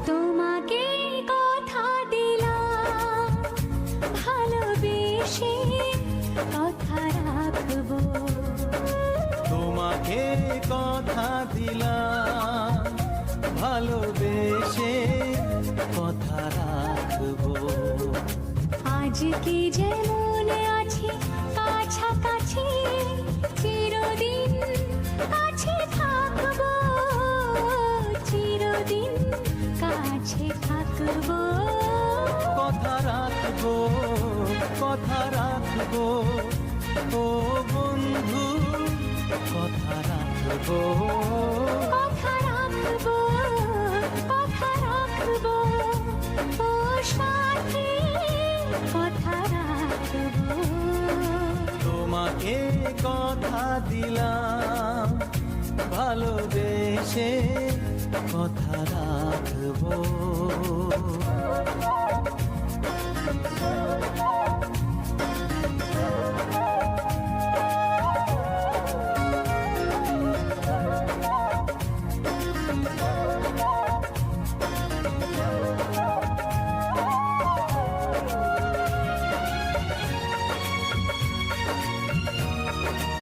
তোমাকে কথা দিলাম ভালোবেসে কথা রাখবো, তোমাকে কথা দিলাম ভালোবেসে কথা রাখবো। আজকে যেমন আছি কাছাকাছি চিরদিন কাছে থাকবো, চিরদিন কাছে থাকবো। কথা রাখবো, কথা রাখবো, ও বন্ধু কথা রাখবো। কথা রাখবো, কথা রাখবো, ও সাথী কথা রাখবো। তোমাকে কথা দিলাম ভালোবেসে কথা রাখবো।